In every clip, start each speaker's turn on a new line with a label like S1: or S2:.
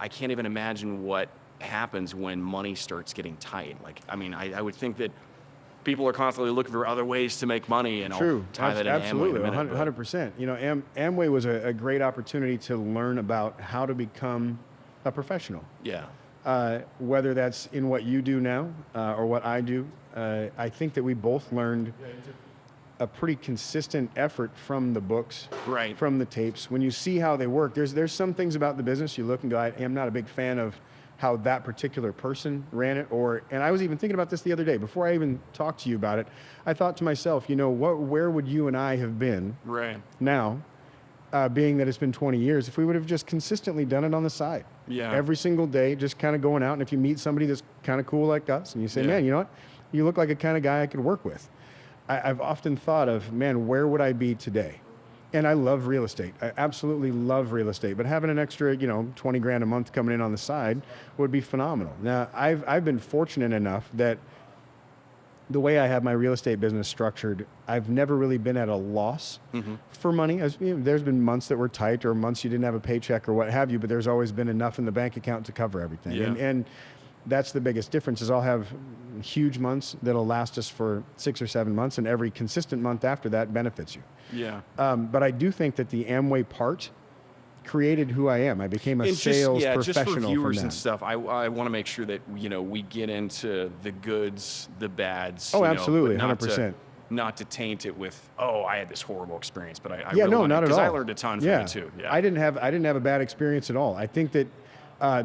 S1: I can't even imagine what happens when money starts getting tight. Like, I mean, I would think that people are constantly looking for other ways to make money, and
S2: True.
S1: I'll tie that in
S2: Absolutely.
S1: Amway in a minute.
S2: 100%. You know, Amway was a great opportunity to learn about how to become a professional.
S1: Yeah.
S2: Whether that's in what you do now or what I do, I think that we both learned a pretty consistent effort from the books,
S1: Right.
S2: from the tapes. When you see how they work, there's some things about the business you look and go, I am not a big fan of how that particular person ran it. And I was even thinking about this the other day. Before I even talked to you about it, I thought to myself, you know, where would you and I have been
S1: Right.
S2: now, being that it's been 20 years, if we would have just consistently done it on the side?
S1: Yeah.
S2: Every single day, just kind of going out. And if you meet somebody that's kind of cool like us, and you say,
S1: Yeah.
S2: man, you know what? You look like a kind of guy I could work with. I've often thought of, man, where would I be today? And I love real estate. I absolutely love real estate. But having an extra, 20 grand a month coming in on the side would be phenomenal. Now, I've been fortunate enough that the way I have my real estate business structured, I've never really been at a loss for money. There's been months that were tight, or months you didn't have a paycheck or what have you, but there's always been enough in the bank account to cover everything.
S1: Yeah.
S2: And that's the biggest difference, is I'll have huge months that'll last us for 6 or 7 months, and every consistent month after that benefits you.
S1: Yeah.
S2: But I do think that the Amway part created who I am. I became a
S1: And
S2: sales
S1: just
S2: professional
S1: for viewers
S2: from
S1: and
S2: that.
S1: stuff, I want to make sure that, we get into the goods, the bads.
S2: Oh,
S1: but
S2: absolutely,
S1: not
S2: 100%.
S1: Not to taint it with, I had this horrible experience, but I
S2: Yeah,
S1: really
S2: no,
S1: wanted,
S2: not at
S1: because
S2: all.
S1: I learned a ton from it too. Yeah.
S2: I didn't have a bad experience at all. I think that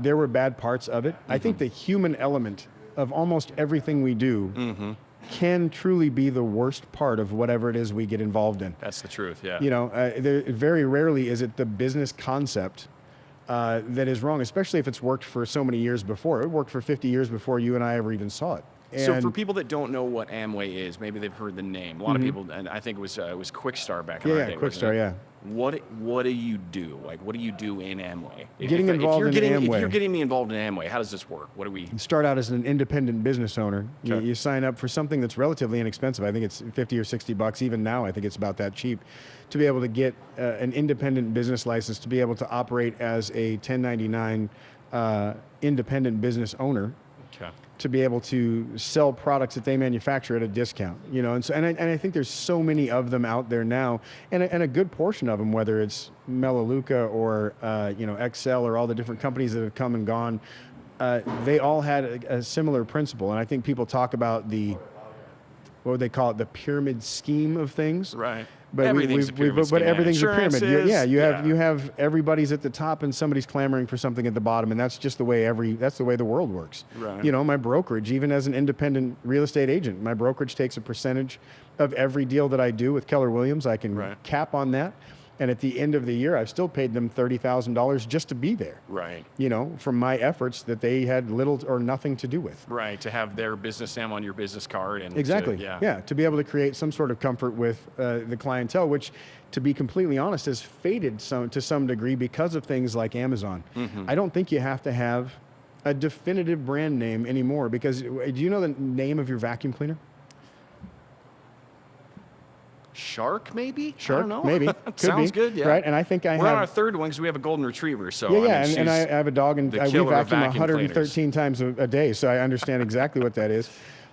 S2: there were bad parts of it. I think the human element of almost everything we do can truly be the worst part of whatever it is we get involved in.
S1: That's the truth. Yeah.
S2: Very rarely is it the business concept that is wrong, especially if it's worked for so many years before. It worked for 50 years before you and I ever even saw it.
S1: So for people that don't know what Amway is, maybe they've heard the name. A lot of people, and I think it was Quickstar back in our day.
S2: Quickstar,
S1: wasn't it?
S2: yeah.
S1: What do you do? Like, what do you do in Amway?
S2: Getting involved in Amway.
S1: If you're getting me involved in Amway, how does this work? What do we?
S2: You start out as an independent business owner.
S1: Okay.
S2: You sign up for something that's relatively inexpensive. I think it's 50 or 60 bucks. Even now, I think it's about that cheap to be able to get an independent business license, to be able to operate as a 1099 independent business owner.
S1: Okay.
S2: To be able to sell products that they manufacture at a discount, and I think there's so many of them out there now, and a good portion of them, whether it's Melaleuca or Excel or all the different companies that have come and gone, they all had a similar principle. And I think people talk about what would they call it, the pyramid scheme of things.
S1: Right.
S2: But
S1: everything's a pyramid scheme.
S2: But everything's a pyramid.
S1: Insurances,
S2: You have everybody's at the top and somebody's clamoring for something at the bottom, and that's just the way the world works.
S1: Right.
S2: My brokerage, even as an independent real estate agent, my brokerage takes a percentage of every deal that I do with Keller Williams. I can cap on that. And at the end of the year, I've still paid them $30,000 just to be there.
S1: Right.
S2: From my efforts that they had little or nothing to do with.
S1: Right. To have their business name on your business card. And
S2: Exactly. To be able to create some sort of comfort with the clientele, which, to be completely honest, has faded to some degree because of things like Amazon. I don't think you have to have a definitive brand name anymore, because do you know the name of your vacuum cleaner?
S1: Shark, maybe?
S2: Shark,
S1: I don't know.
S2: maybe.
S1: Sounds good, yeah.
S2: Right, and I think
S1: We're on our third one because we have a golden retriever. So
S2: and I have a dog, and we
S1: killer of
S2: vacuum
S1: vacuum
S2: 113 times a day, so I understand exactly what that is.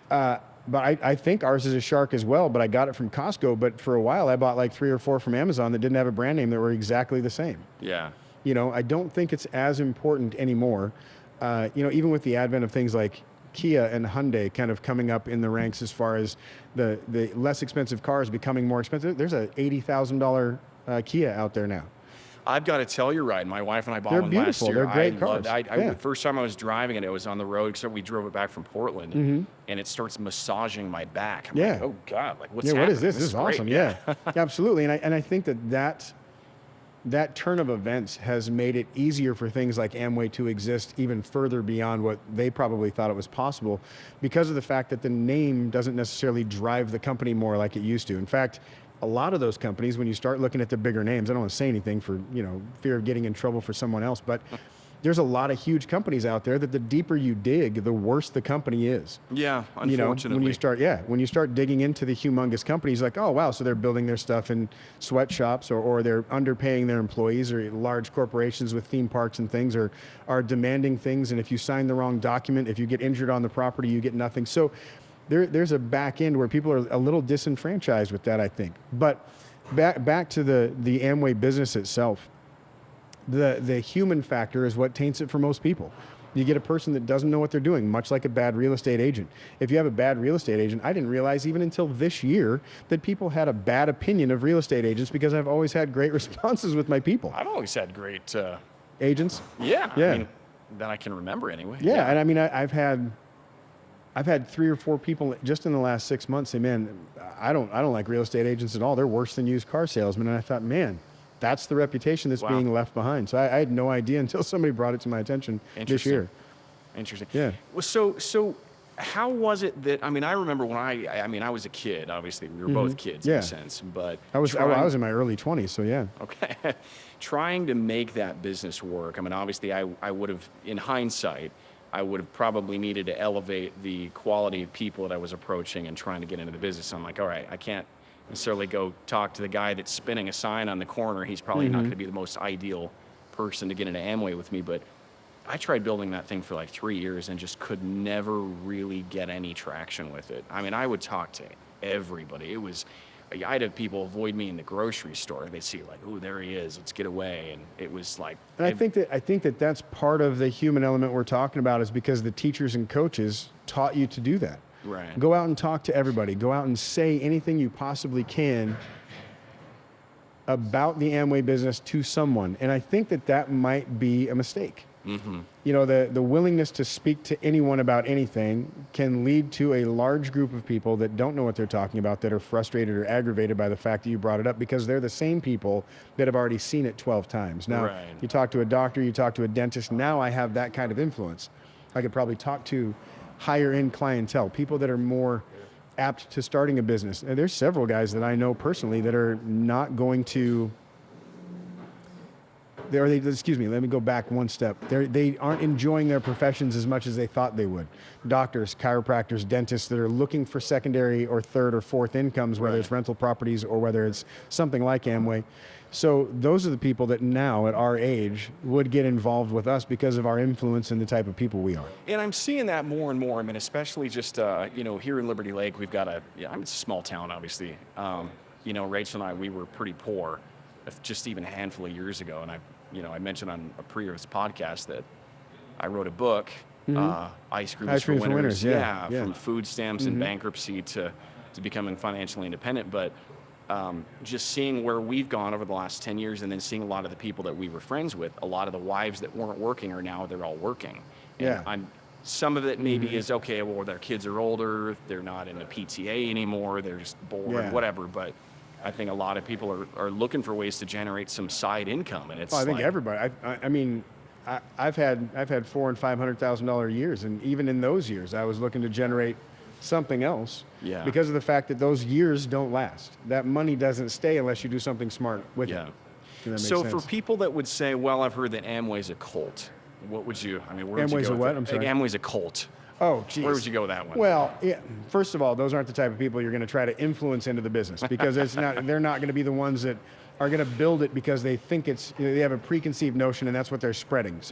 S2: But I think ours is a Shark as well, but I got it from Costco. But for a while, I bought like 3 or 4 from Amazon that didn't have a brand name that were exactly the same.
S1: Yeah.
S2: I don't think it's as important anymore. Even with the advent of things like Kia and Hyundai kind of coming up in the ranks as far as the less expensive cars becoming more expensive. There's a $80,000 Kia out there now.
S1: I've got to tell you, right? My wife and I bought
S2: They're
S1: one
S2: beautiful.
S1: last year.
S2: They're great
S1: loved
S2: cars.
S1: First time I was driving it, it was on the road. So we drove it back from Portland, and it starts massaging my back. I'm like, oh God, like what's happening?
S2: What is this? This is
S1: great.
S2: awesome. Yeah, absolutely. And I think that turn of events has made it easier for things like Amway to exist even further beyond what they probably thought it was possible, because of the fact that the name doesn't necessarily drive the company more like it used to. In fact, a lot of those companies, when you start looking at the bigger names, I don't want to say anything for fear of getting in trouble for someone else, but there's a lot of huge companies out there that the deeper you dig, the worse the company is.
S1: Yeah,
S2: You know,
S1: unfortunately.
S2: when you start digging into the humongous companies, like, oh wow, so they're building their stuff in sweatshops, or they're underpaying their employees, or large corporations with theme parks and things are demanding things, and if you sign the wrong document, if you get injured on the property, you get nothing. So there's a back end where people are a little disenfranchised with that, I think. But back to the Amway business itself. The human factor is what taints it for most people. You get a person that doesn't know what they're doing, much like a bad real estate agent. If you have a bad real estate agent, I didn't realize even until this year that people had a bad opinion of real estate agents, because I've always had great responses with my people.
S1: I've always had great
S2: Agents?
S1: yeah.
S2: Yeah.
S1: I mean, that I can remember anyway.
S2: Yeah, and I mean, I've had 3 or 4 people just in the last 6 months say, man, I don't like real estate agents at all. They're worse than used car salesmen. And I thought, man, that's the reputation that's
S1: Wow.
S2: being left behind. So I had no idea until somebody brought it to my attention this year.
S1: Interesting.
S2: Yeah.
S1: Well, so how was it that, I mean, I remember when I was a kid, obviously we were both kids in
S2: Yeah.
S1: a sense, but
S2: I was in my early 20s, so yeah.
S1: okay. Trying to make that business work. I mean, obviously I would have, in hindsight, I would have probably needed to elevate the quality of people that I was approaching and trying to get into the business. I'm like, all right, I can't necessarily go talk to the guy that's spinning a sign on the corner. He's probably not going to be the most ideal person to get into Amway with me, but I tried building that thing for like 3 years and just could never really get any traction with it. I mean, I would talk to everybody. I'd have people avoid me in the grocery store. They'd see like, oh, there he is, let's get away. And it was like,
S2: And I think that that's part of the human element we're talking about, is because the teachers and coaches taught you to do that.
S1: right.
S2: Go out and talk to everybody. Go out and say anything you possibly can about the Amway business to someone. And I think that might be a mistake.
S1: Mm-hmm.
S2: You know, the willingness to speak to anyone about anything can lead to a large group of people that don't know what they're talking about, that are frustrated or aggravated by the fact that you brought it up, because they're the same people that have already seen it 12 times. Now,
S1: Right.
S2: you talk to a doctor, you talk to a dentist, now I have that kind of influence. I could probably talk to higher end clientele, people that are more apt to starting a business. And there's several guys that I know personally that are not going to, excuse me, let me go back one step. They aren't enjoying their professions as much as they thought they would. Doctors, chiropractors, dentists that are looking for secondary or third or fourth incomes, whether it's rental properties or whether it's something like Amway. So those are the people that now at our age would get involved with us because of our influence and the type of people we are.
S1: And I'm seeing that more and more. I mean, especially just, here in Liberty Lake, we've got it's a small town, obviously. Rachel and I, we were pretty poor just even a handful of years ago. And I mentioned on a previous podcast that I wrote a book, Ice Cream for Winners.
S2: Yeah.
S1: From food stamps and bankruptcy to becoming financially independent. But just seeing where we've gone over the last 10 years, and then seeing a lot of the people that we were friends with, a lot of the wives that weren't working are now, they're all working. And some of it maybe is, okay, well, their kids are older, they're not in the PTA anymore, they're just bored, whatever. But I think a lot of people are looking for ways to generate some side income, and it's.
S2: I think everybody. I've had $400,000 and $500,000 years, and even in those years, I was looking to generate something else.
S1: Yeah.
S2: Because of the fact that those years don't last. That money doesn't stay unless you do something smart with it. If that makes
S1: So
S2: sense.
S1: for people that would say, well, I've heard that Amway's a cult, what would you? I mean, where would you
S2: Amway's
S1: go
S2: a
S1: with
S2: what?
S1: it?
S2: I'm sorry.
S1: Amway's a cult.
S2: Oh, geez.
S1: Where would you go with that one?
S2: Well, yeah. First of all, those aren't the type of people you're going to try to influence into the business, because they're not going to be the ones that are going to build it because they think they have a preconceived notion and that's what they're spreading.